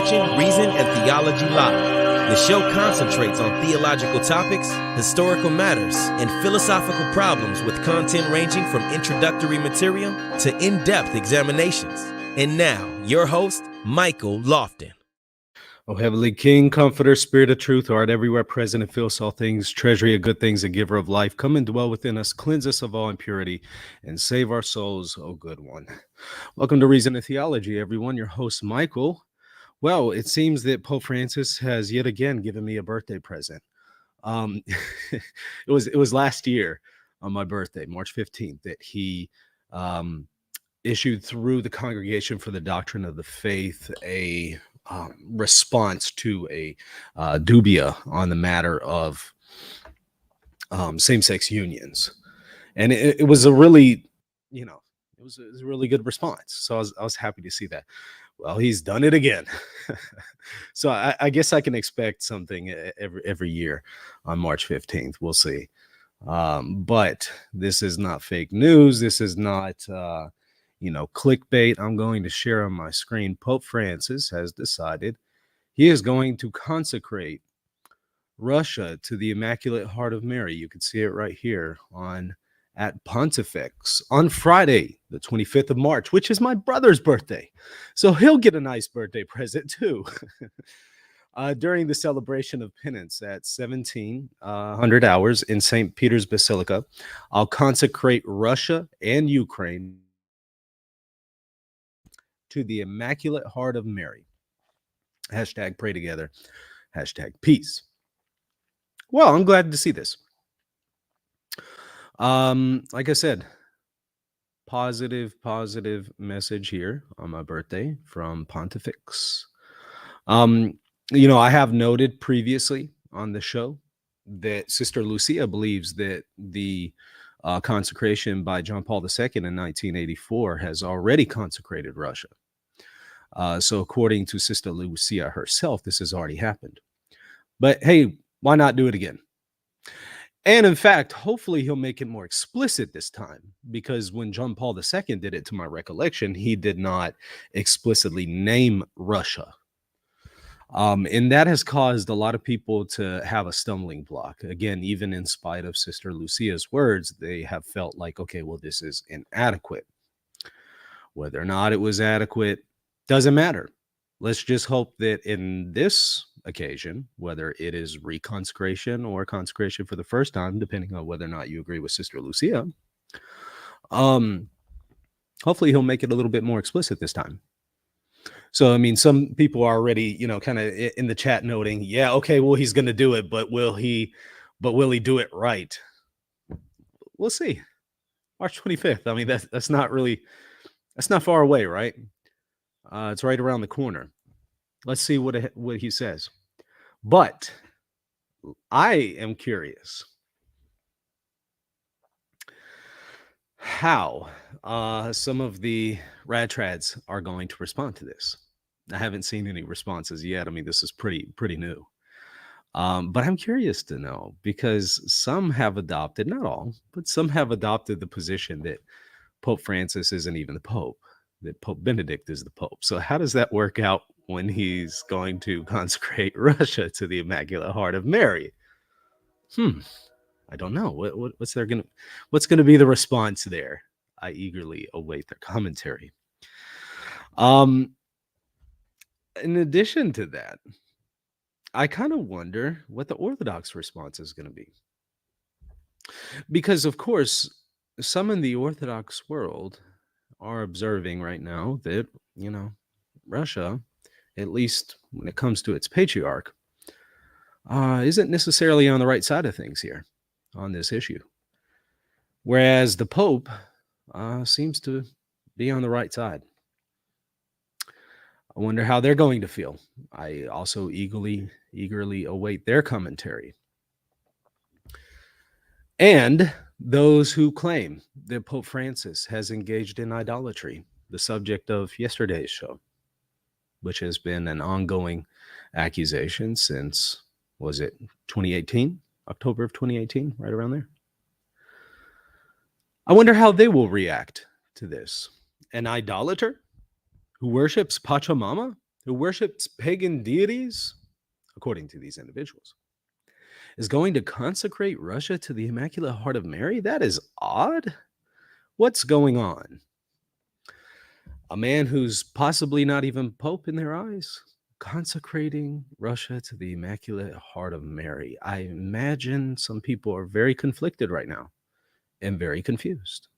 watching Reason and Theology Live. The show concentrates on theological topics, historical matters, and philosophical problems with content ranging from introductory material to in-depth examinations. And now, your host, Michael Lofton. O Heavenly King, Comforter, Spirit of Truth, art everywhere present and fills all things, treasury of good things and giver of life, come and dwell within us, cleanse us of all impurity, and save our souls, O good one. Welcome to Reason and Theology, everyone. Your host, Michael. Well, it seems that Pope Francis has yet again given me a birthday present. It was last year on my birthday, March 15th, that he issued through the Congregation for the Doctrine of the Faith a response to a dubia on the matter of same-sex unions, and it was a really, it was a really good response. So I was happy to see that. Well, he's done it again, so I guess I can expect something every year on March 15th. We'll see, but this is not fake news. This is not clickbait. I'm going to share on my screen. Pope Francis has decided he is going to consecrate Russia to the Immaculate Heart of Mary. You can see it right here at Pontifex on Friday, the 25th of March, which is my brother's birthday. So he'll get a nice birthday present too. During the celebration of penance at 1700 hours in St. Peter's Basilica, I'll consecrate Russia and Ukraine to the Immaculate Heart of Mary. Hashtag pray together. Hashtag peace. Well, I'm glad to see this. Like I said, positive message here on my birthday from Pontifex. I have noted previously on the show that Sister Lucia believes that the consecration by John Paul II in 1984 has already consecrated Russia. So according to Sister Lucia herself, this has already happened. But hey, why not do it again? And in fact, hopefully he'll make it more explicit this time, because when John Paul II did it, to my recollection, he did not explicitly name Russia. And that has caused a lot of people to have a stumbling block. Again, even in spite of Sister Lucia's words, they have felt like, okay, well, this is inadequate. Whether or not it was adequate doesn't matter. Let's just hope that in this occasion, whether it is reconsecration or consecration for the first time, depending on whether or not you agree with Sister Lucia, hopefully he'll make it a little bit more explicit this time. So, I mean, some people are already, kind of in the chat noting, yeah, okay, well, he's going to do it, but will he do it right? We'll see. March 25th. I mean, that's not far away, right? It's right around the corner. Let's see what he says. But I am curious how some of the rad trads are going to respond to this. I haven't seen any responses yet. I mean, this is pretty new. But I'm curious to know, because some have adopted, not all, but some have adopted the position that Pope Francis isn't even the Pope, that Pope Benedict is the Pope. So how does that work out when he's going to consecrate Russia to the Immaculate Heart of Mary? I don't know. What's going to be the response there? I eagerly await their commentary. In addition to that, I kind of wonder what the Orthodox response is going to be. Because, of course, some in the Orthodox world are observing right now that, Russia, at least when it comes to its patriarch, isn't necessarily on the right side of things here on this issue. Whereas the Pope seems to be on the right side. I wonder how they're going to feel. I also eagerly await their commentary. And those who claim that Pope Francis has engaged in idolatry, the subject of yesterday's show, which has been an ongoing accusation since, was it 2018? October of 2018, right around there. I wonder how they will react to this. An idolater who worships Pachamama who worships pagan deities, according to these individuals, is going to consecrate Russia to the Immaculate Heart of Mary? That is odd. What's going on? A man who's possibly not even Pope in their eyes, consecrating Russia to the Immaculate Heart of Mary. I imagine some people are very conflicted right now and very confused.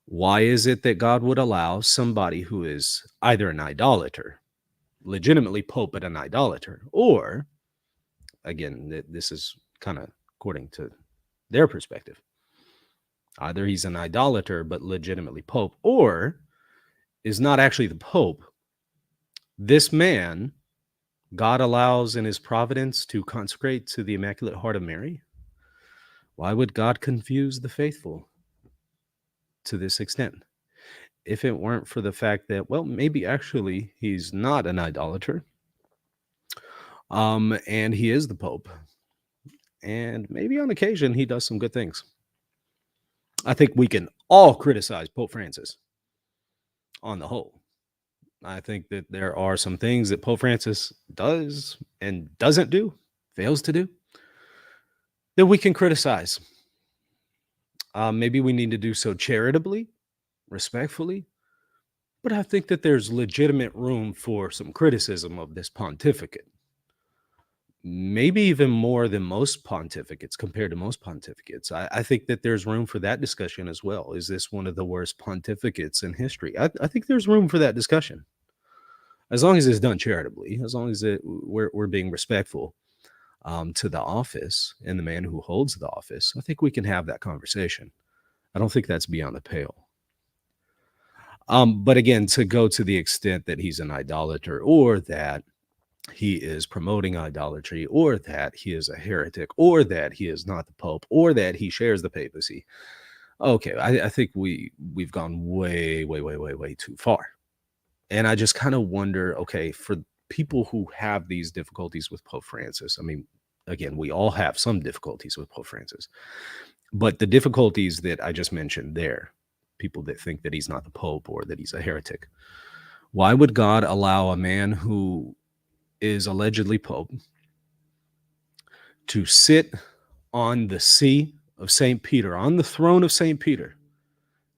Why is it that God would allow somebody who is either an idolater, legitimately Pope, but an idolater, or, again, this is kind of according to their perspective, either he's an idolater, but legitimately Pope, or is not actually the Pope. This man, God allows in his providence to consecrate to the Immaculate Heart of Mary. Why would God confuse the faithful to this extent? If it weren't for the fact that, well, maybe actually he's not an idolater, and he is the Pope, and maybe on occasion he does some good things. I think we can all criticize Pope Francis on the whole. I think that there are some things that Pope Francis does and doesn't do, fails to do, that we can criticize. Maybe we need to do so charitably, respectfully, but I think that there's legitimate room for some criticism of this pontificate. Maybe even more than most pontificates compared to most pontificates. I think that there's room for that discussion as well. Is this one of the worst pontificates in history? I think there's room for that discussion. As long as it's done charitably, as long as we're being respectful to the office and the man who holds the office, I think we can have that conversation. I don't think that's beyond the pale. But again, to go to the extent that he's an idolater, or that he is promoting idolatry, or that he is a heretic, or that he is not the Pope, or that he shares the papacy. Okay, I think we've gone way too far. And I just kind of wonder, okay, for people who have these difficulties with Pope Francis, I mean, again, we all have some difficulties with Pope Francis, but the difficulties that I just mentioned there, people that think that he's not the Pope or that he's a heretic, why would God allow a man who is allegedly Pope to sit on the see of St. Peter, on the throne of St. Peter,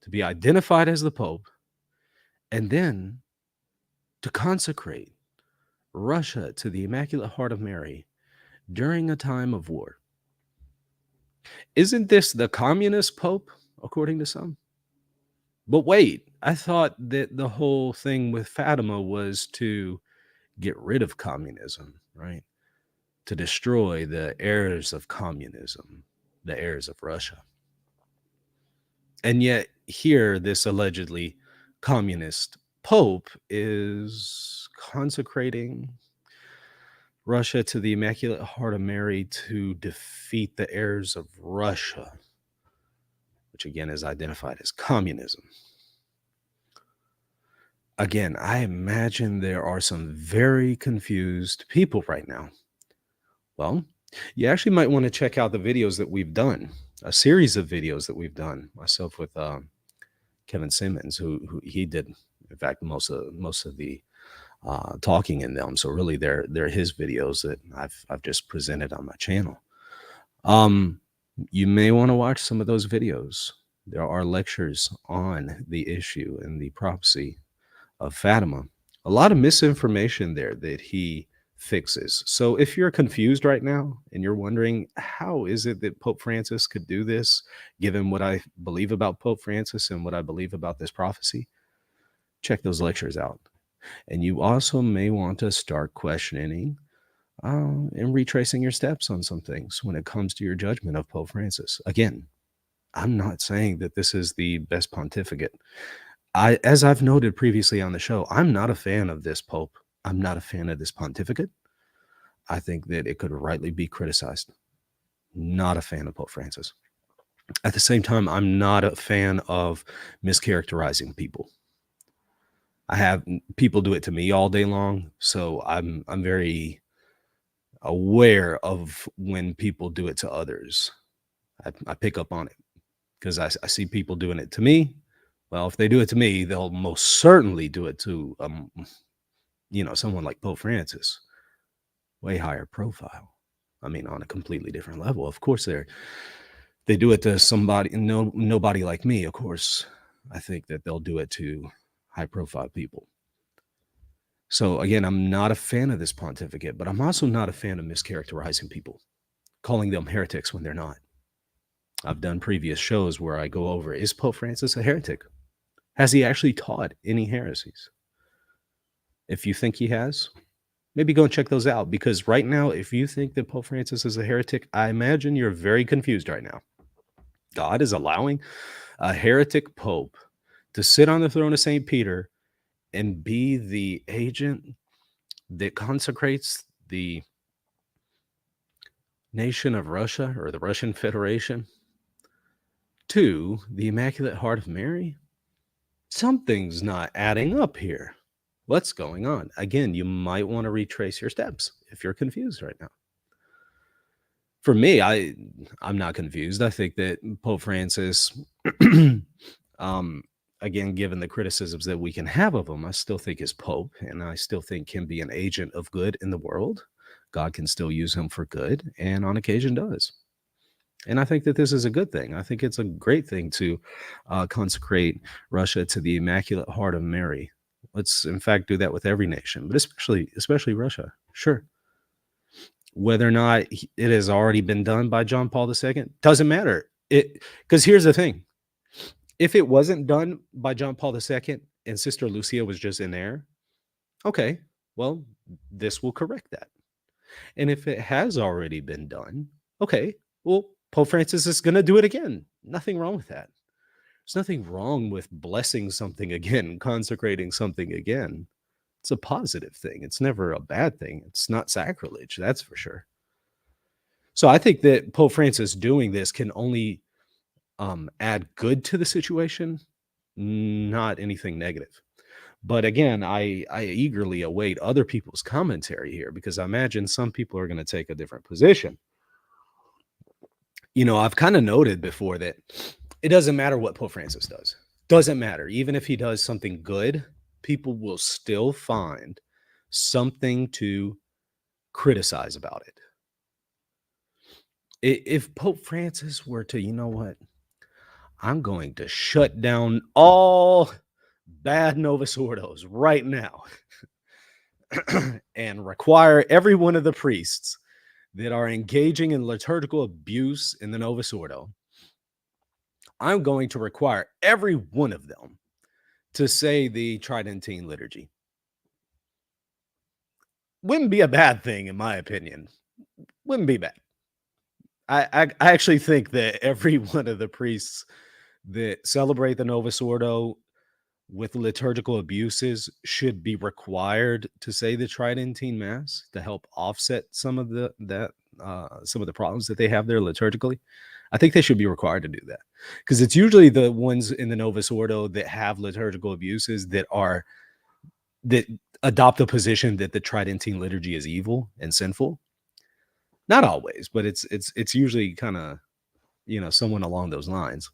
to be identified as the Pope, and then to consecrate Russia to the Immaculate Heart of Mary during a time of war? Isn't this the communist Pope, according to some? But wait, I thought that the whole thing with Fatima was to get rid of communism, right? To destroy the heirs of communism, the heirs of Russia. And yet here, this allegedly communist Pope is consecrating Russia to the Immaculate Heart of Mary to defeat the heirs of Russia, which again is identified as communism. Again, I imagine there are some very confused people right now. Well, you actually might want to check out the videos that we've done, a series of videos that we've done, myself with Kevin Simmons, who he did, in fact, most of the talking in them. So really, they're his videos that I've just presented on my channel. You may want to watch some of those videos. There are lectures on the issue and the prophecy of Fatima. A lot of misinformation there that he fixes. So if you're confused right now and you're wondering, how is it that Pope Francis could do this, given what I believe about Pope Francis and what I believe about this prophecy, check those lectures out. And you also may want to start questioning and retracing your steps on some things when it comes to your judgment of Pope Francis. Again, I'm not saying that this is the best pontificate. As I've noted previously on the show, I'm not a fan of this Pope. I'm not a fan of this pontificate. I think that it could rightly be criticized. Not a fan of Pope Francis. At the same time, I'm not a fan of mischaracterizing people. I have people do it to me all day long, so I'm very aware of when people do it to others. I pick up on it because I see people doing it to me. Well, if they do it to me, they'll most certainly do it to someone like Pope Francis, way higher profile. I mean, on a completely different level. Of course, they do it to somebody, nobody like me. Of course, I think that they'll do it to high profile people. So again, I'm not a fan of this pontificate, but I'm also not a fan of mischaracterizing people, calling them heretics when they're not. I've done previous shows where I go over, is Pope Francis a heretic? Has he actually taught any heresies? If you think he has, maybe go and check those out, because right now, if you think that Pope Francis is a heretic, I imagine you're very confused right now. God is allowing a heretic pope to sit on the throne of St. Peter and be the agent that consecrates the nation of Russia, or the Russian Federation, to the Immaculate Heart of Mary? Something's not adding up here. What's going on? Again, you might want to retrace your steps if you're confused right now. For me, I'm not confused. I think that Pope Francis, again, given the criticisms that we can have of him, I still think is Pope, and I still think can be an agent of good in the world. God can still use him for good, and on occasion does. And I think that this is a good thing. I think it's a great thing to consecrate Russia to the Immaculate Heart of Mary. Let's, in fact, do that with every nation, but especially Russia. Sure. Whether or not it has already been done by John Paul II doesn't matter. Because here's the thing. If it wasn't done by John Paul II and Sister Lucia was just in there, okay, well, this will correct that. And if it has already been done, okay, well, Pope Francis is going to do it again. Nothing wrong with that. There's nothing wrong with blessing something again, consecrating something again. It's a positive thing. It's never a bad thing. It's not sacrilege, that's for sure. So I think that Pope Francis doing this can only add good to the situation, not anything negative. But again, I eagerly await other people's commentary here, because I imagine some people are going to take a different position. I've kind of noted before that it doesn't matter what Pope Francis does. Doesn't matter. Even if he does something good, people will still find something to criticize about it. If Pope Francis were to, what? I'm going to shut down all bad Novus Ordos right now and require every one of the priests that are engaging in liturgical abuse in the Novus Ordo, I'm going to require every one of them to say the Tridentine liturgy. Wouldn't be a bad thing, in my opinion. Wouldn't be bad. I actually think that every one of the priests that celebrate the Novus Ordo with liturgical abuses should be required to say the Tridentine Mass to help offset some of the problems that they have there liturgically. I think they should be required to do that, because it's usually the ones in the Novus Ordo that have liturgical abuses that adopt a position that the Tridentine liturgy is evil and sinful. Not always, but it's usually kind of, someone along those lines.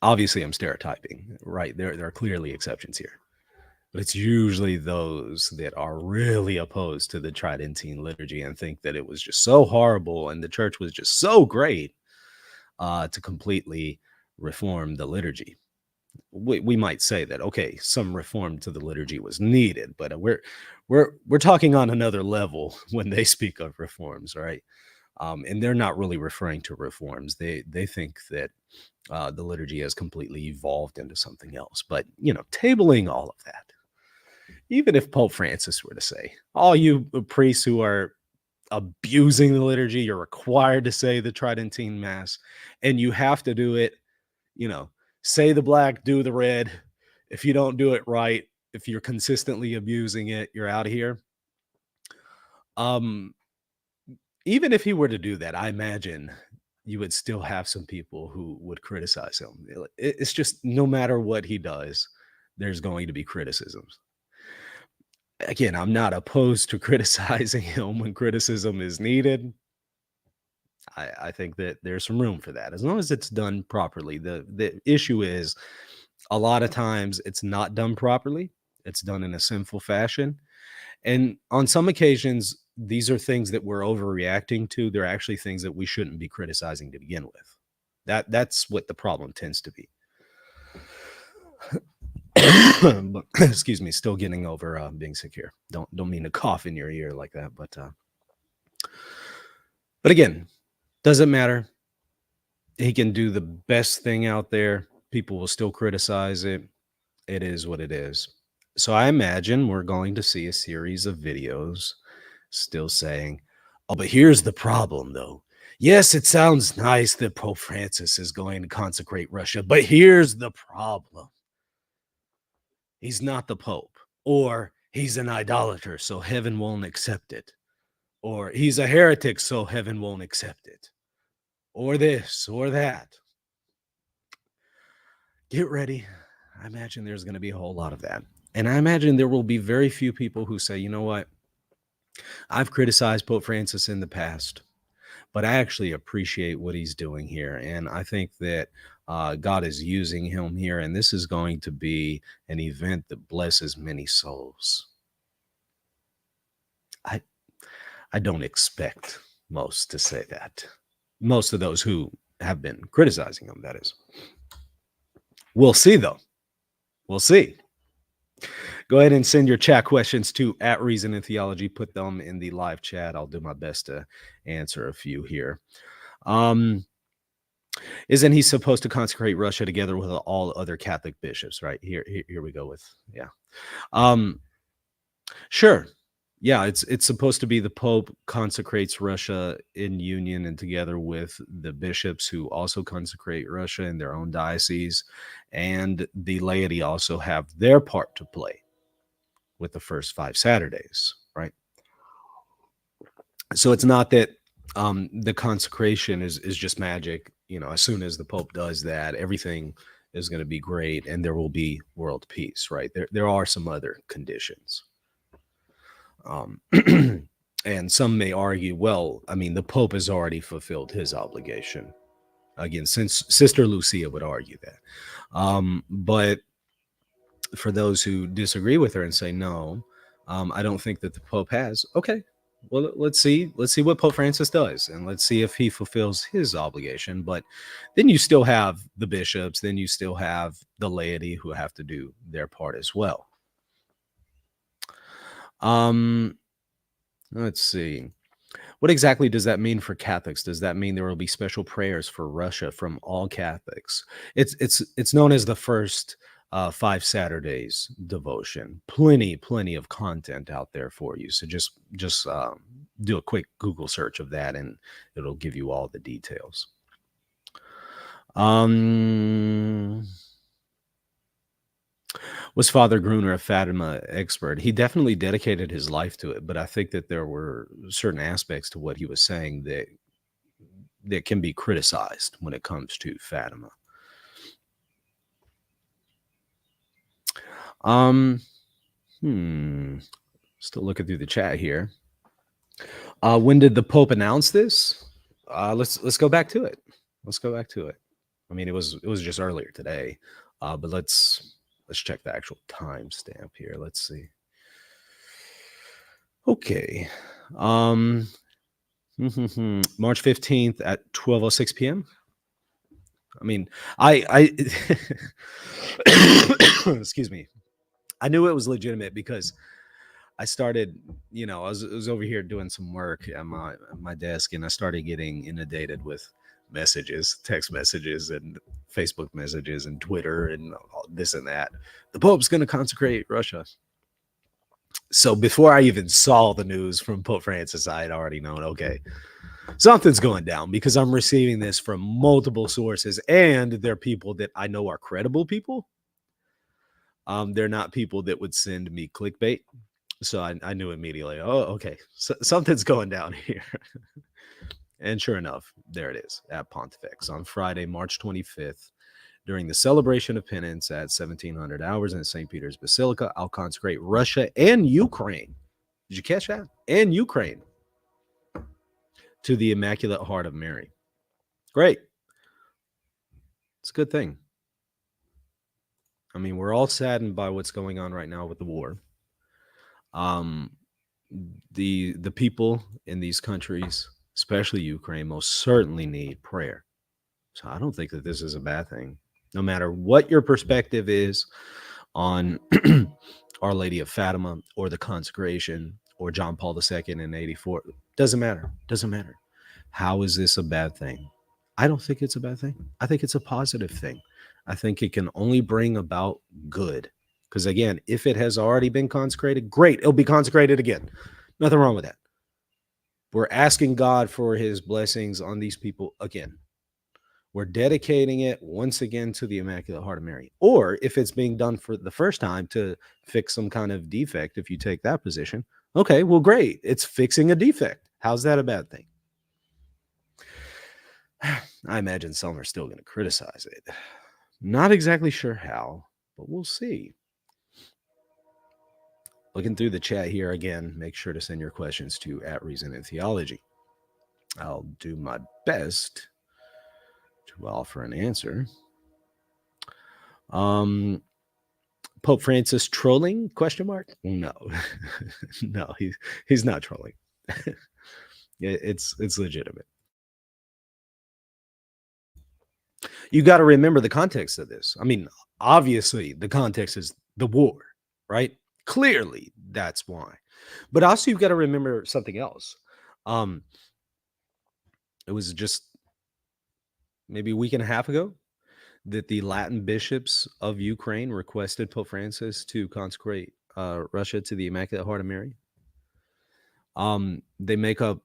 Obviously, I'm stereotyping, right? There are clearly exceptions here, but it's usually those that are really opposed to the Tridentine liturgy and think that it was just so horrible and the church was just so great to completely reform the liturgy. We might say that, okay, some reform to the liturgy was needed, but we're talking on another level when they speak of reforms, right? And they're not really referring to reforms. They think that the liturgy has completely evolved into something else. But, tabling all of that, even if Pope Francis were to say, all you priests who are abusing the liturgy, you're required to say the Tridentine Mass, and you have to do it, say the black, do the red. If you don't do it right, if you're consistently abusing it, you're out of here. Even if he were to do that, I imagine you would still have some people who would criticize him. It's just, no matter what he does, there's going to be criticisms. Again, I'm not opposed to criticizing him when criticism is needed. I think that there's some room for that, as long as it's done properly. The issue is, a lot of times it's not done properly, It's done in a sinful fashion. And on some occasions, these are things that we're overreacting to. They're actually things that we shouldn't be criticizing to begin with. That's what the problem tends to be. But, excuse me, still getting over being sick here. Don't mean to cough in your ear like that, but again, doesn't matter. He can do the best thing out there. People will still criticize it. It is what it is. So I imagine we're going to see a series of videos still saying, oh, but here's the problem, though. Yes, it sounds nice that Pope Francis is going to consecrate Russia, but here's the problem. He's not the Pope, or he's an idolater, so heaven won't accept it, or he's a heretic, so heaven won't accept it, or this, or that. Get ready. I imagine there's going to be a whole lot of that. And I imagine there will be very few people who say, you know what? I've criticized Pope Francis in the past, but I actually appreciate what he's doing here. And I think that God is using him here. And this is going to be an event that blesses many souls. I don't expect most to say that. Most of those who have been criticizing him, that is. We'll see, though. We'll see. Go ahead and send your chat questions to @Reason and Theology. Put them in the live chat. I'll do my best to answer a few here. Isn't he supposed to consecrate Russia together with all other Catholic bishops? Right here we go with, yeah. Sure. Yeah, it's supposed to be the Pope consecrates Russia in union and together with the bishops who also consecrate Russia in their own diocese, and the laity also have their part to play with the first 5 Saturdays, right? So it's not that the consecration is just magic. You know, as soon as the Pope does that, everything is going to be great and there will be world peace, right? There are some other conditions. And some may argue, well, I mean, the Pope has already fulfilled his obligation. Again, since Sister Lucia would argue that. But for those who disagree with her and say, no, I don't think that the Pope has. Okay, well, let's see what Pope Francis does, and let's see if he fulfills his obligation. But then you still have the bishops, then you still have the laity who have to do their part as well. Let's see. What exactly does that mean for Catholics? Does that mean there will be special prayers for Russia from all Catholics? It's known as the first 5 Saturdays devotion. Plenty of content out there for you. So just do a quick Google search of that, and it'll give you all the details. Was Father Gruner a Fatima expert? He definitely dedicated his life to it, but I think that there were certain aspects to what he was saying that can be criticized when it comes to Fatima. Still looking through the chat here. When did the Pope announce this? Let's go back to it. Let's go back to it. I mean, it was just earlier today, but let's check the actual timestamp here. Let's see. Okay. March 15th at 12:06 p.m. I mean, I excuse me. I knew it was legitimate because I started, I was over here doing some work at my desk, and I started getting inundated with messages, text messages, and Facebook messages, and Twitter, and all this and that. The Pope's going to consecrate Russia. So before I even saw the news from Pope Francis, I had already known, okay, something's going down, because I'm receiving this from multiple sources, and they're people that I know are credible people. They're not people that would send me clickbait. So I knew immediately, oh, okay, so something's going down here. And sure enough, there it is at Pontifex on Friday, March 25th, during the celebration of penance at 1700 hours in St. Peter's Basilica. I'll consecrate Russia and Ukraine. Did you catch that? And Ukraine to the Immaculate Heart of Mary. Great. It's a good thing. I mean, we're all saddened by what's going on right now with the war. The people in these countries, especially Ukraine, most certainly need prayer. So I don't think that this is a bad thing. No matter what your perspective is on Our Lady of Fatima or the consecration or John Paul II in 84, doesn't matter. Doesn't matter. How is this a bad thing? I don't think it's a bad thing. I think it's a positive thing. I think it can only bring about good. Because again, if it has already been consecrated, great. It'll be consecrated again. Nothing wrong with that. We're asking God for his blessings on these people again. We're dedicating it once again to the Immaculate Heart of Mary. Or if it's being done for the first time to fix some kind of defect, if you take that position, okay, well, great. It's fixing a defect. How's that a bad thing? I imagine some are still going to criticize it. Not exactly sure how, but we'll see. Looking through the chat here again, make sure to send your questions to @Reason and Theology. I'll do my best to offer an answer. Pope Francis trolling? ? No, no, he's not trolling. It's legitimate. You got to remember the context of this. I mean, obviously, the context is the war, right? Clearly, that's why. But also, you've got to remember something else. It was just maybe a week and a half ago that the Latin bishops of Ukraine requested Pope Francis to consecrate Russia to the Immaculate Heart of Mary. They make up,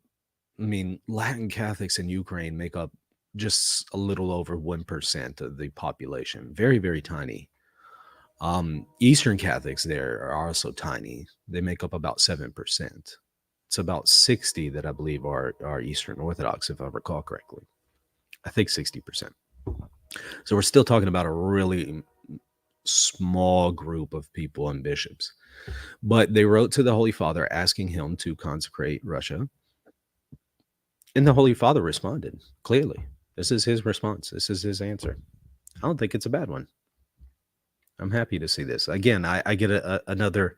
I mean, Latin Catholics in Ukraine make up just a little over 1% of the population. Very, very tiny. Eastern Catholics there are also tiny. They make up about 7%. It's about 60 that I believe are Eastern Orthodox, if I recall correctly. I think 60%. So we're still talking about a really small group of people and bishops. But they wrote to the Holy Father asking him to consecrate Russia. And the Holy Father responded clearly. This is his response. This is his answer. I don't think it's a bad one. I'm happy to see this. Again, I get another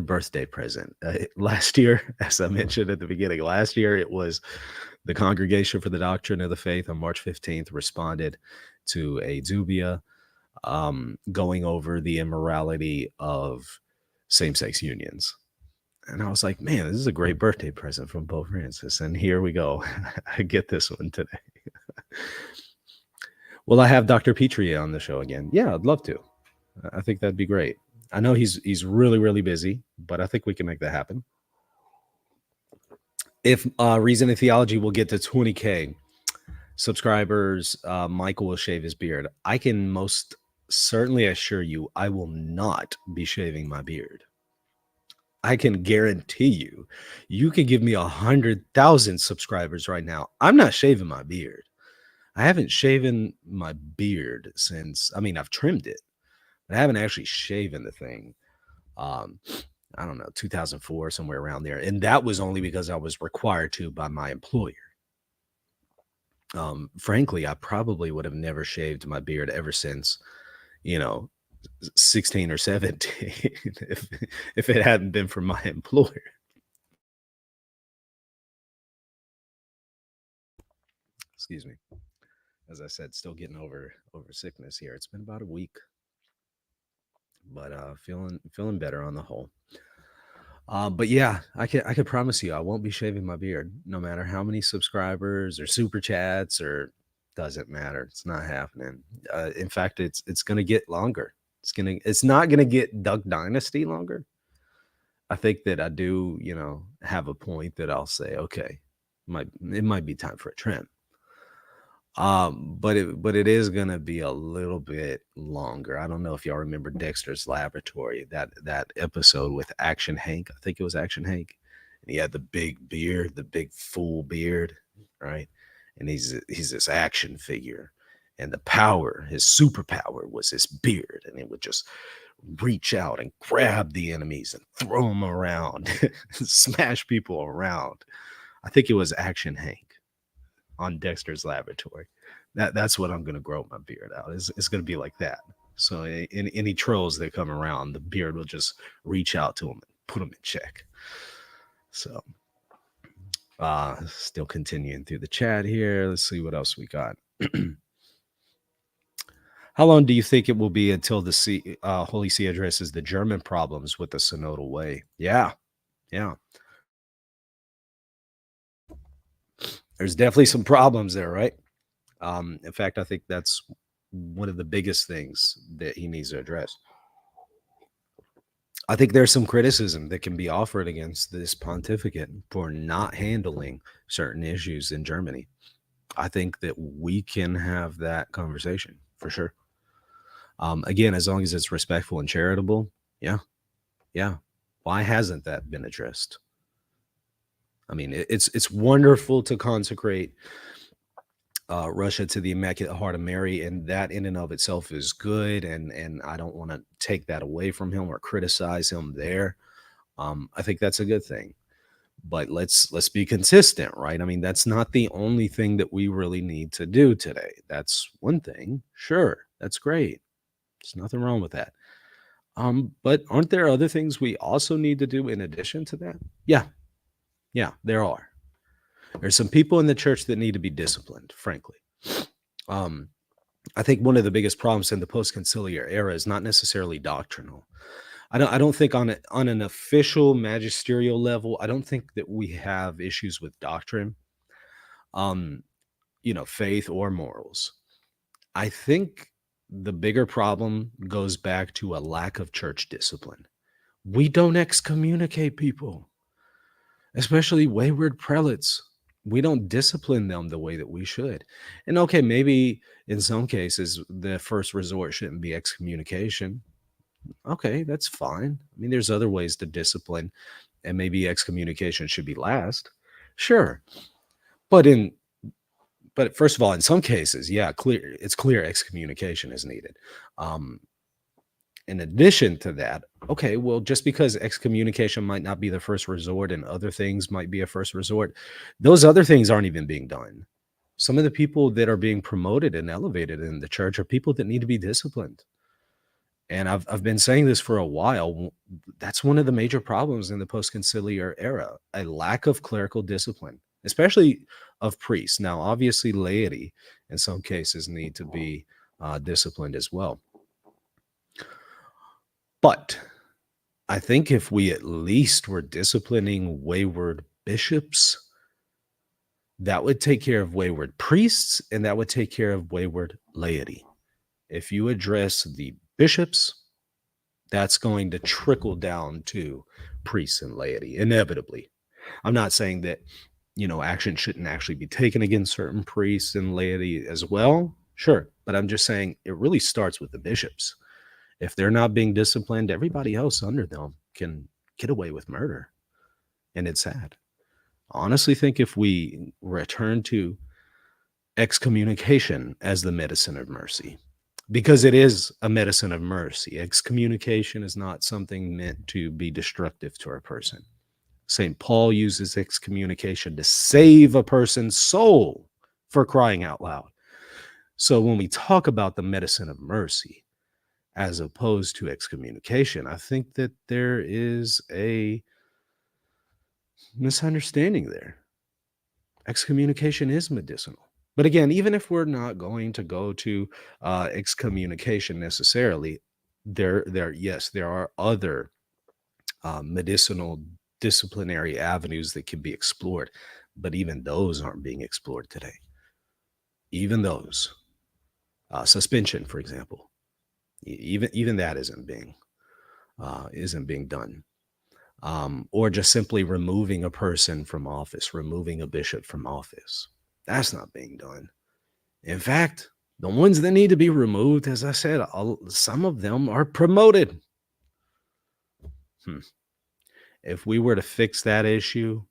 birthday present. Last year, as I mentioned at the beginning, last year it was the Congregation for the Doctrine of the Faith on March 15th responded to a dubia going over the immorality of same-sex unions. And I was like, man, this is a great birthday present from Pope Francis. And here we go. I get this one today. Will I have Dr. Petrie on the show again? Yeah, I'd love to. I think that'd be great. I know he's really, really busy, but I think we can make that happen. If Reason and Theology will get to 20K subscribers, Michael will shave his beard. I can most certainly assure you I will not be shaving my beard. I can guarantee you, you can give me 100,000 subscribers right now. I'm not shaving my beard. I haven't shaven my beard since, I mean, I've trimmed it, but I haven't actually shaven the thing. I don't know, 2004, somewhere around there. And that was only because I was required to by my employer. Frankly, I probably would have never shaved my beard ever since, 16 or 17 if it hadn't been for my employer. Excuse me. As I said, still getting over sickness here. It's been about a week, but feeling better on the whole. But yeah, I can promise you I won't be shaving my beard, no matter how many subscribers or super chats, or doesn't matter. It's not happening. In fact, it's going to get longer. It's not going to get Duck Dynasty longer. I think that I do, have a point that I'll say, okay, it might be time for a trim. But it is gonna be a little bit longer. I don't know if y'all remember Dexter's Laboratory, that episode with Action Hank. I think it was Action Hank, and he had the big beard, the big full beard, right? And he's this action figure, and his superpower was his beard, and it would just reach out and grab the enemies and throw them around, smash people around. I think it was Action Hank on Dexter's Laboratory. That's what I'm going to grow my beard out. It's going to be like that. So any trolls that come around, the beard will just reach out to them and put them in check. So still continuing through the chat here. Let's see what else we got. How long do you think it will be until the Holy See addresses the German problems with the synodal way? Yeah. There's definitely some problems there, right? In fact, I think that's one of the biggest things that he needs to address. I think there's some criticism that can be offered against this pontificate for not handling certain issues in Germany. I think that we can have that conversation for sure. Again, as long as it's respectful and charitable. Yeah. Why hasn't that been addressed? I mean, it's wonderful to consecrate Russia to the Immaculate Heart of Mary, and that in and of itself is good. And I don't want to take that away from him or criticize him there. I think that's a good thing. But let's be consistent, right? I mean, that's not the only thing that we really need to do today. That's one thing. Sure, that's great. There's nothing wrong with that. But aren't there other things we also need to do in addition to that? Yeah, there are. There's some people in the church that need to be disciplined, frankly. I think one of the biggest problems in the post-conciliar era is not necessarily doctrinal. I don't think on an official magisterial level, I don't think that we have issues with doctrine, faith or morals. I think the bigger problem goes back to a lack of church discipline. We don't excommunicate people, especially wayward prelates. We don't discipline them the way that we should. And okay, maybe in some cases, the first resort shouldn't be excommunication. Okay, that's fine. I mean, there's other ways to discipline, and maybe excommunication should be last. Sure. But first of all, in some cases, it's clear excommunication is needed. In addition to that, okay, well, just because excommunication might not be the first resort and other things might be a first resort, those other things aren't even being done. Some of the people that are being promoted and elevated in the church are people that need to be disciplined. And I've been saying this for a while. That's one of the major problems in the post-conciliar era, a lack of clerical discipline, especially of priests. Now, obviously, laity in some cases need to be disciplined as well. But I think if we at least were disciplining wayward bishops, that would take care of wayward priests, and that would take care of wayward laity. If you address the bishops, that's going to trickle down to priests and laity, inevitably. I'm not saying that, action shouldn't actually be taken against certain priests and laity as well. Sure. But I'm just saying it really starts with the bishops. If they're not being disciplined, everybody else under them can get away with murder. And it's sad. I honestly think if we return to excommunication as the medicine of mercy, because it is a medicine of mercy, excommunication is not something meant to be destructive to a person. St. Paul uses excommunication to save a person's soul, for crying out loud. So when we talk about the medicine of mercy, as opposed to excommunication, I think that there is a misunderstanding there. Excommunication is medicinal. But again, even if we're not going to go to excommunication necessarily, there are other medicinal disciplinary avenues that can be explored, but even those aren't being explored today. Even those, suspension, for example, even that isn't being done. Or just simply removing a person from office, removing a bishop from office. That's not being done. In fact, the ones that need to be removed, as I said, some of them are promoted. If we were to fix that issue,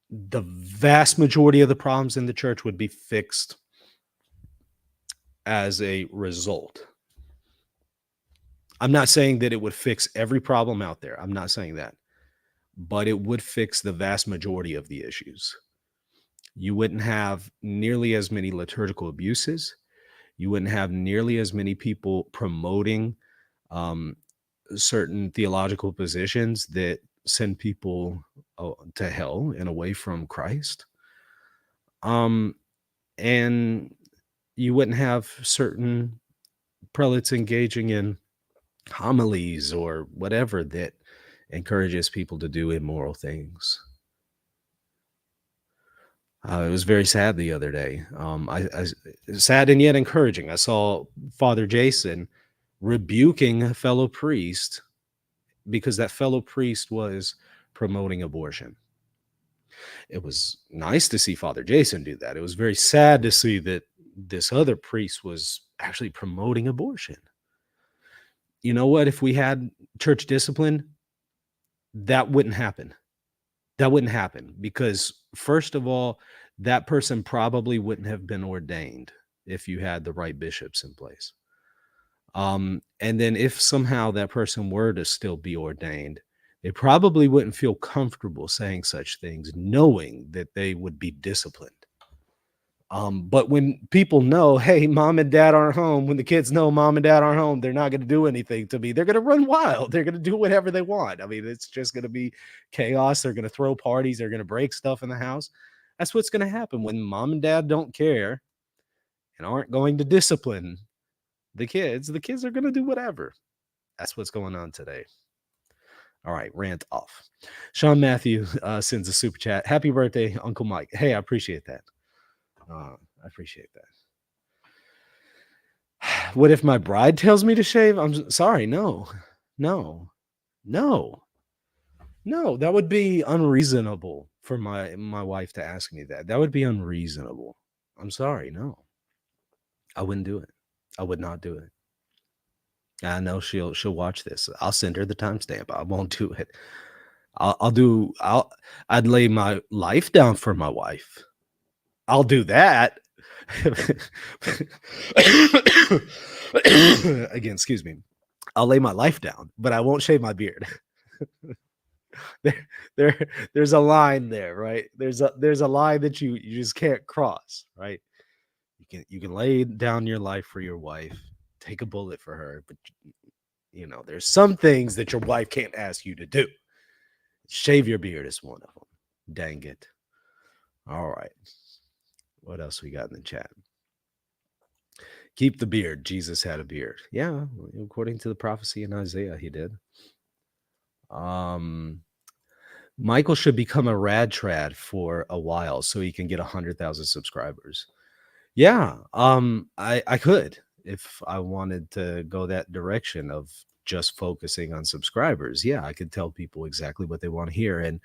the vast majority of the problems in the church would be fixed as a result. I'm not saying that it would fix every problem out there. I'm not saying that. But it would fix the vast majority of the issues. You wouldn't have nearly as many liturgical abuses. You wouldn't have nearly as many people promoting certain theological positions that send people to hell and away from Christ. And you wouldn't have certain prelates engaging in homilies or whatever that encourages people to do immoral things. It was very sad the other day. Sad and yet encouraging. I saw Father Jason rebuking a fellow priest because that fellow priest was promoting abortion. It was nice to see Father Jason do that. It was very sad to see that this other priest was actually promoting abortion. You know what? If we had church discipline, that wouldn't happen. That wouldn't happen because, first of all, that person probably wouldn't have been ordained if you had the right bishops in place. And then if somehow that person were to still be ordained, they probably wouldn't feel comfortable saying such things, knowing that they would be disciplined. But when people know, hey, mom and dad aren't home, when the kids know mom and dad aren't home, they're not going to do anything to me. They're going to run wild. They're going to do whatever they want. I mean, it's just going to be chaos. They're going to throw parties. They're going to break stuff in the house. That's what's going to happen when mom and dad don't care and aren't going to discipline the kids. The kids are going to do whatever. That's what's going on today. All right, rant off. Sean Matthew sends a super chat. Happy birthday, Uncle Mike. Hey, I appreciate that. I appreciate that. What if my bride tells me to shave? I'm sorry. No. That would be unreasonable for my wife to ask me that. That would be unreasonable. I'm sorry. No, I wouldn't do it. I would not do it. I know she'll watch this. I'll send her the timestamp. I won't do it. I'd lay my life down for my wife. I'll do that. Again, excuse me. I'll lay my life down, but I won't shave my beard. There's a line there, right? There's a line that you just can't cross, right? You can lay down your life for your wife, take a bullet for her, but there's some things that your wife can't ask you to do. Shave your beard is one of them. Dang it. All right. What else we got in the chat? Keep the beard. Jesus had a beard. Yeah, according to the prophecy in Isaiah, he did. Michael should become a rad trad for a while so he can get 100,000 subscribers. Yeah, I could if I wanted to go that direction of just focusing on subscribers. Yeah, I could tell people exactly what they want to hear. And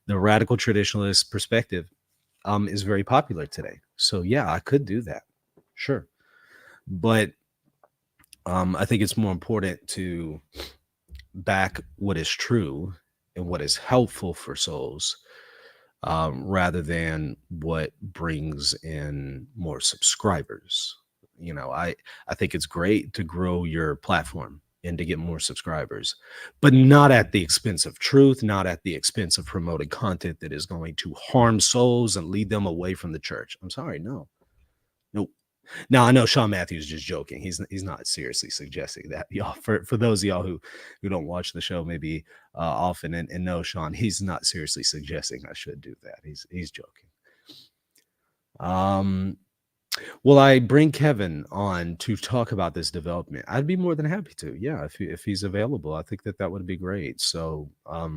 the radical traditionalist perspective is very popular today. So yeah, I could do that. Sure. But I think it's more important to back what is true and what is helpful for souls rather than what brings in more subscribers. I think it's great to grow your platform and to get more subscribers, but not at the expense of truth, not at the expense of promoting content that is going to harm souls and lead them away from the church. I'm sorry, no. Now I know Sean Matthews is just joking. He's not seriously suggesting that, y'all. For those of y'all who don't watch the show maybe often and know Sean, he's not seriously suggesting I should do that. He's joking. Will I bring Kevin on to talk about this development? I'd be more than happy to. Yeah, if he's available, I think that would be great. So, I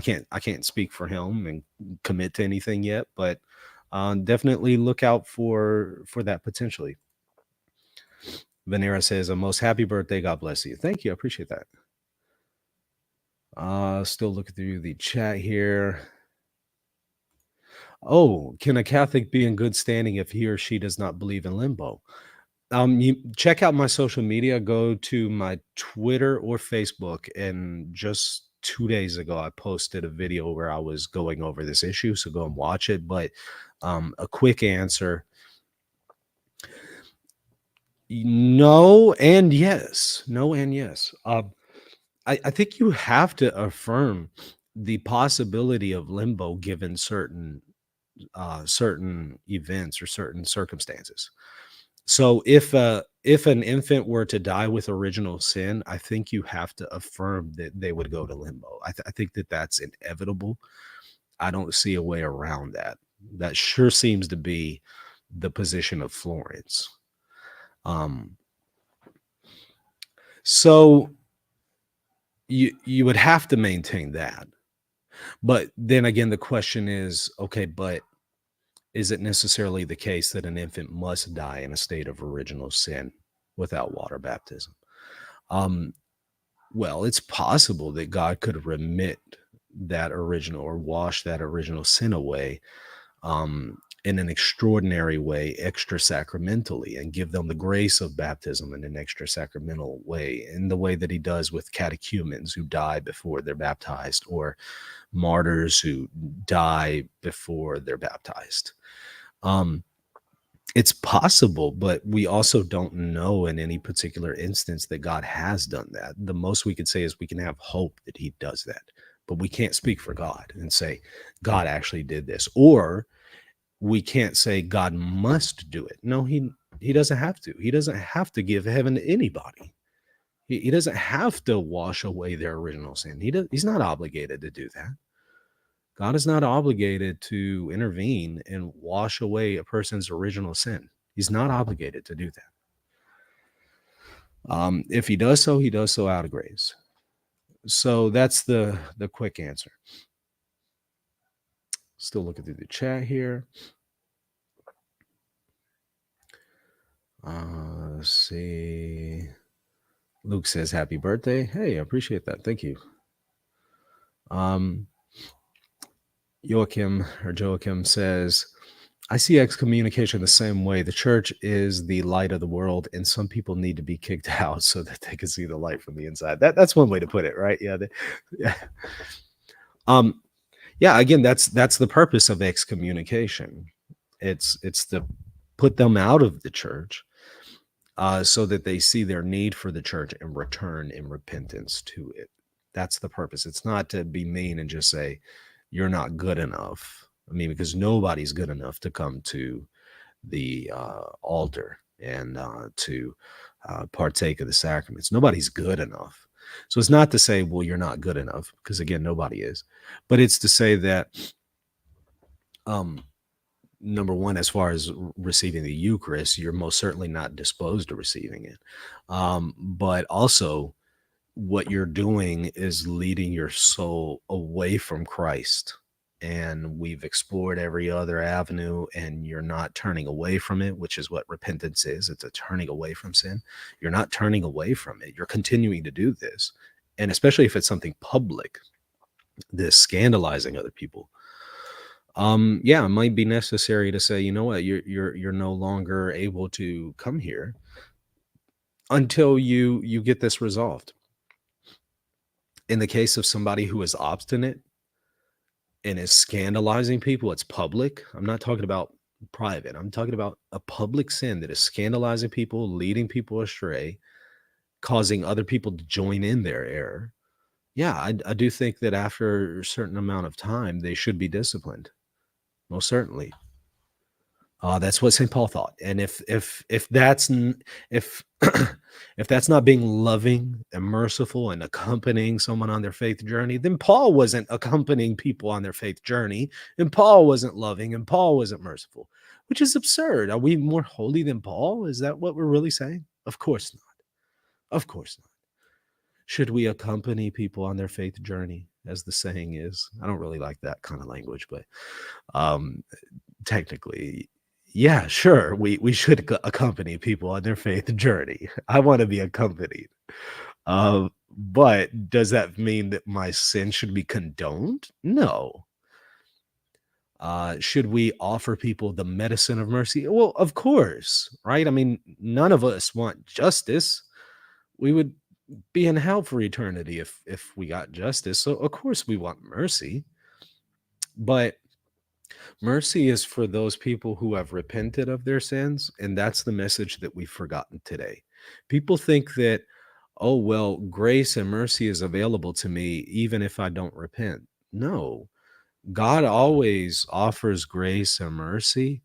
can't speak for him and commit to anything yet, but definitely look out for that potentially. Venera says, "A most happy birthday. God bless you." Thank you. I appreciate that. Still looking through the chat here. Oh, can a Catholic be in good standing if he or she does not believe in limbo? You check out my social media. Go to my Twitter or Facebook, and just 2 days ago, I posted a video where I was going over this issue. So go and watch it. But a quick answer: no and yes. No and yes. I think you have to affirm the possibility of limbo given certain events or certain circumstances. So if an infant were to die with original sin, I think you have to affirm that they would go to limbo. I think that that's inevitable. I don't see a way around that. That sure seems to be the position of Florence. So you would have to maintain that. But then again, the question is, okay, but is it necessarily the case that an infant must die in a state of original sin without water baptism? Well, it's possible that God could remit that original or wash that original sin away in an extraordinary way, extra sacramentally, and give them the grace of baptism in an extra sacramental way, in the way that he does with catechumens who die before they're baptized, or martyrs who die before they're baptized. It's possible, but we also don't know in any particular instance that God has done that. The most we could say is we can have hope that he does that, but we can't speak for God and say God actually did this, or we can't say God must do it. No, he doesn't have to. He doesn't have to give heaven to anybody. He doesn't have to wash away their original sin. He's not obligated to do that. God is not obligated to intervene and wash away a person's original sin. He's not obligated to do that. If he does so, he does so out of grace. So that's the quick answer. Still looking through the chat here. Let's see. Luke says, happy birthday. Hey, I appreciate that. Thank you. Joachim says, I see excommunication the same way. The church is the light of the world, and some people need to be kicked out so that they can see the light from the inside. That's one way to put it, right? Yeah. Yeah. Again, that's the purpose of excommunication. It's to put them out of the church, so that they see their need for the church and return in repentance to it. That's the purpose. It's not to be mean and just say, you're not good enough. I mean, because nobody's good enough to come to the altar and to partake of the sacraments. Nobody's good enough. So it's not to say, well, you're not good enough, because again, nobody is. But it's to say that, number one, as far as receiving the Eucharist, you're most certainly not disposed to receiving it. But also, what you're doing is leading your soul away from Christ. And we've explored every other avenue, and you're not turning away from it, which is what repentance is. It's a turning away from sin. You're not turning away from it. You're continuing to do this. And especially if it's something public, this scandalizing other people. Yeah, it might be necessary to say, you know what, you're no longer able to come here until you get this resolved. In the case of somebody who is obstinate and is scandalizing people, it's public. I'm not talking about private. I'm talking about a public sin that is scandalizing people, leading people astray, causing other people to join in their error. Yeah, I do think that after a certain amount of time, they should be disciplined. Most certainly. That's what St. Paul thought. And if that's if if that's not being loving and merciful and accompanying someone on their faith journey, then Paul wasn't accompanying people on their faith journey, and Paul wasn't loving, and Paul wasn't merciful, which is absurd. Are we more holy than Paul? Is that what we're really saying? Of course not. Of course not. Should we accompany people on their faith journey, as the saying is? I don't really like that kind of language, but technically, yeah, sure, we should accompany people on their faith journey. I want to be accompanied. But does that mean that my sin should be condoned? No. Should we offer people the medicine of mercy? Well, of course, right? I mean, none of us want justice. We would be in hell for eternity if we got justice. So of course we want mercy. But mercy is for those people who have repented of their sins, and that's the message that we've forgotten today. People think that, oh, well, grace and mercy is available to me even if I don't repent. No, God always offers grace and mercy,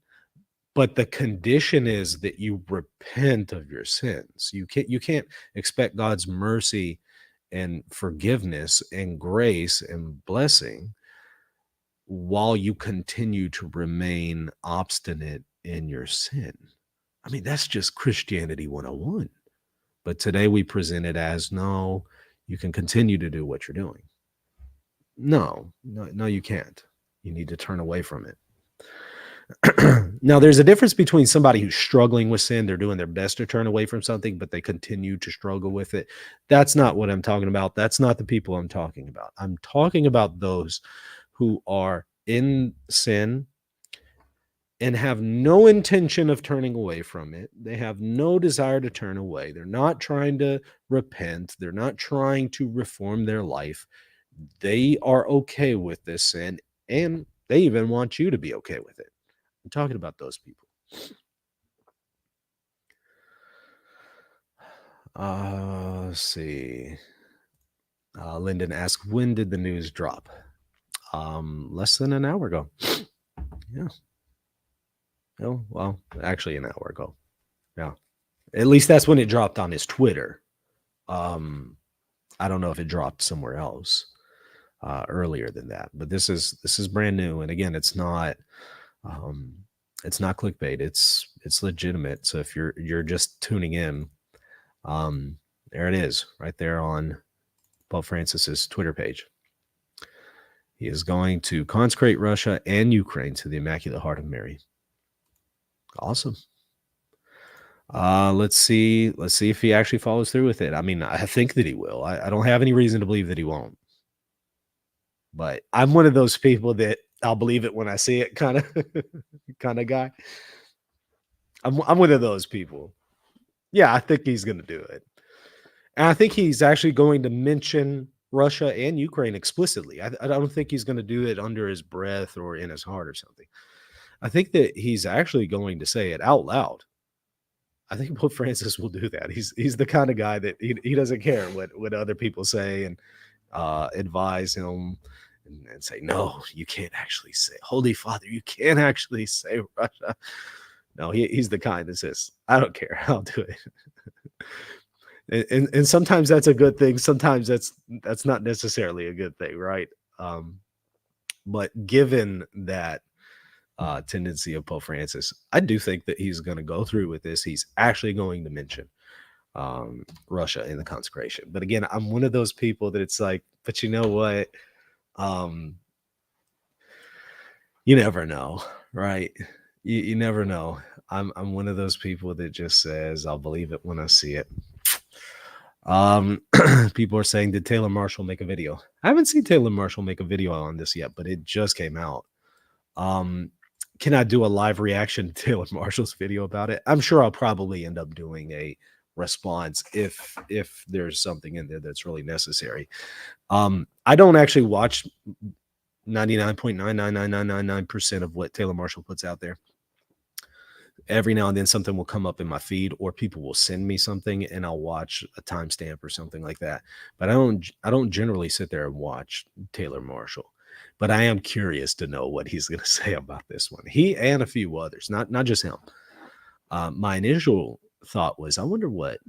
But the condition is that you repent of your sins. You can't expect God's mercy and forgiveness and grace and blessing while you continue to remain obstinate in your sin. I mean, that's just Christianity 101. But today we present it as, no, you can continue to do what you're doing. No, you can't. You need to turn away from it. Now, there's a difference between somebody who's struggling with sin. They're doing their best to turn away from something, but they continue to struggle with it. That's not what I'm talking about. That's not the people I'm talking about. I'm talking about those who are in sin and have no intention of turning away from it. They have no desire to turn away. They're not trying to repent. They're not trying to reform their life. They are okay with this sin, and they even want you to be okay with it. I'm talking about those people. Let's see. Lyndon asked, when did the news drop? Less than an hour ago. Yeah. Oh, well, actually an hour ago. Yeah. At least that's when it dropped on his Twitter. I don't know if it dropped somewhere else earlier than that, but this is brand new. And again, it's not clickbait. It's legitimate. So if you're just tuning in, there it is right there on Pope Francis's Twitter page. He is going to consecrate Russia and Ukraine to the Immaculate Heart of Mary. Awesome. Let's see if he actually follows through with it. I mean, I think that he will. I don't have any reason to believe that he won't. But I'm one of those people that I'll believe it when I see it kind of guy. I'm one of those people. Yeah, I think he's going to do it. And I think he's actually going to mention Russia and Ukraine explicitly. I don't think he's going to do it under his breath or in his heart or something. I think that he's actually going to say it out loud. I think Pope Francis will do that. He's the kind of guy that he doesn't care what other people say and advise him and say, no, you can't actually say, Holy Father, you can't actually say Russia. No, he's the kind that says, I don't care, I'll do it. and sometimes that's a good thing. Sometimes that's not necessarily a good thing, right? But given that tendency of Pope Francis, I do think that he's going to go through with this. He's actually going to mention Russia in the consecration. But again, I'm one of those people that it's like, but you know what? You never know, right? You never know. I'm one of those people that just says, I'll believe it when I see it. People are saying, did Taylor Marshall make a video? I haven't seen Taylor Marshall make a video on this yet, but it just came out. Can I do a live reaction to Taylor Marshall's video about it? I'm sure I'll probably end up doing a response if there's something in there that's really necessary. I don't actually watch 99.99999% of what Taylor Marshall puts out there. Every now and then something will come up in my feed, or people will send me something and I'll watch a timestamp or something like that. But I don't generally sit there and watch Taylor Marshall. But I am curious to know what he's going to say about this one. He and a few others, not just him. My initial thought was, I wonder what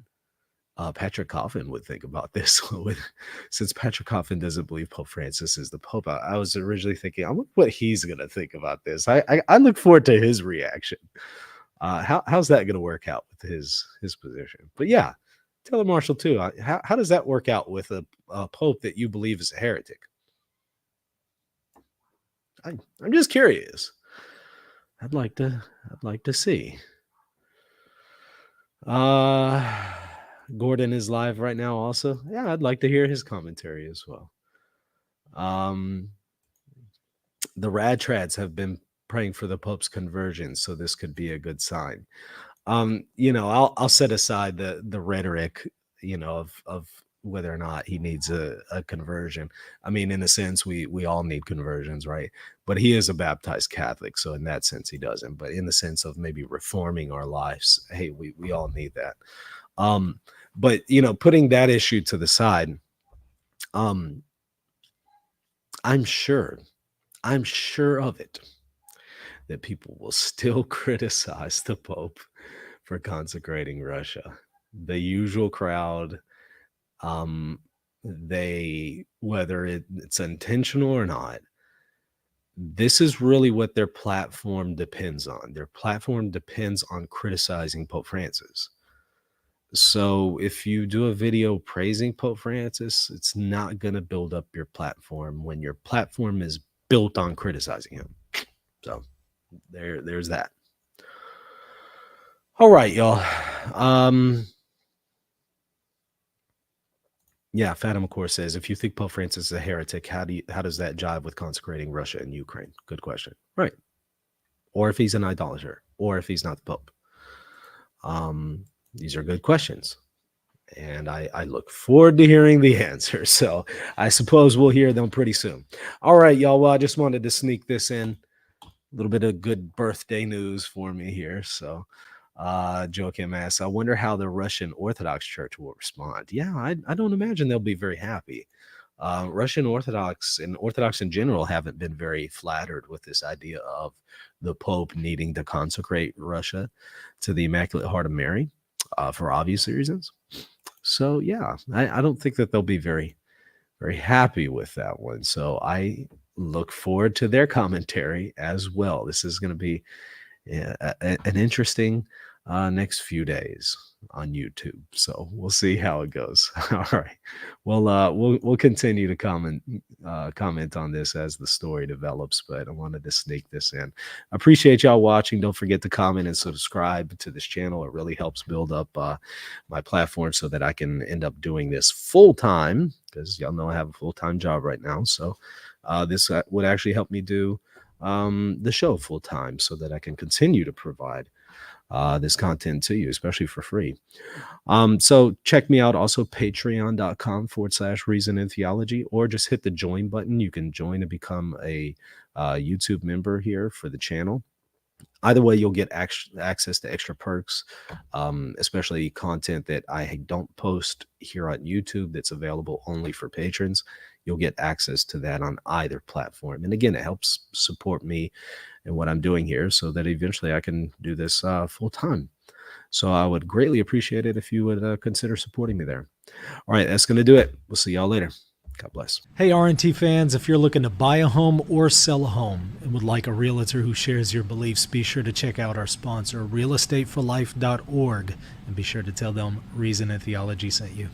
Patrick Coffin would think about this. Since Patrick Coffin doesn't believe Pope Francis is the Pope, I was originally thinking, I wonder what he's going to think about this. I look forward to his reaction. How's that going to work out with his position? But yeah, Taylor Marshall too. How does that work out with a Pope that you believe is a heretic? I'm just curious. I'd like to see. Gordon is live right now also. Yeah, I'd like to hear his commentary as well. The Rad Trads have been praying for the Pope's conversion, so this could be a good sign. I'll set aside the rhetoric, of whether or not he needs a conversion. I mean, in a sense, we all need conversions, right? But he is a baptized Catholic, so in that sense, he doesn't. But in the sense of maybe reforming our lives, hey, we all need that. But putting that issue to the side, I'm sure of it, that people will still criticize the Pope for consecrating Russia. The usual crowd, whether it's intentional or not, this is really what their platform depends on. Their platform depends on criticizing Pope Francis. So if you do a video praising Pope Francis, it's not going to build up your platform when your platform is built on criticizing him. So there's that. All right, y'all. Yeah, Fatima Core says, if you think Pope Francis is a heretic, how does that jive with consecrating Russia and Ukraine? Good question. Right. Or if he's an idolater, or if he's not the Pope. These are good questions. And I look forward to hearing the answers. So I suppose we'll hear them pretty soon. All right, y'all. Well, I just wanted to sneak this in. A little bit of good birthday news for me here. So Joachim asks, I wonder how the Russian Orthodox Church will respond. Yeah, I don't imagine they'll be very happy. Russian Orthodox and Orthodox in general haven't been very flattered with this idea of the Pope needing to consecrate Russia to the Immaculate Heart of Mary for obvious reasons. So, yeah, I don't think that they'll be very, very happy with that one. So I look forward to their commentary as well. This is going to be an interesting next few days on YouTube. So we'll see how it goes. All right. Well, we'll continue to comment on this as the story develops, but I wanted to sneak this in. I appreciate y'all watching. Don't forget to comment and subscribe to this channel. It really helps build up my platform so that I can end up doing this full time, because y'all know I have a full-time job right now. So this would actually help me do the show full time so that I can continue to provide this content to you, especially for free. So check me out also, patreon.com/reason and theology, or just hit the join button. You can join and become a YouTube member here for the channel. Either way, you'll get access to extra perks, especially content that I don't post here on YouTube that's available only for patrons. You'll get access to that on either platform. And again, it helps support me and what I'm doing here so that eventually I can do this full time. So I would greatly appreciate it if you would consider supporting me there. All right, that's going to do it. We'll see y'all later. God bless. Hey, RNT fans, if you're looking to buy a home or sell a home and would like a realtor who shares your beliefs, be sure to check out our sponsor, realestateforlife.org, and be sure to tell them Reason and Theology sent you.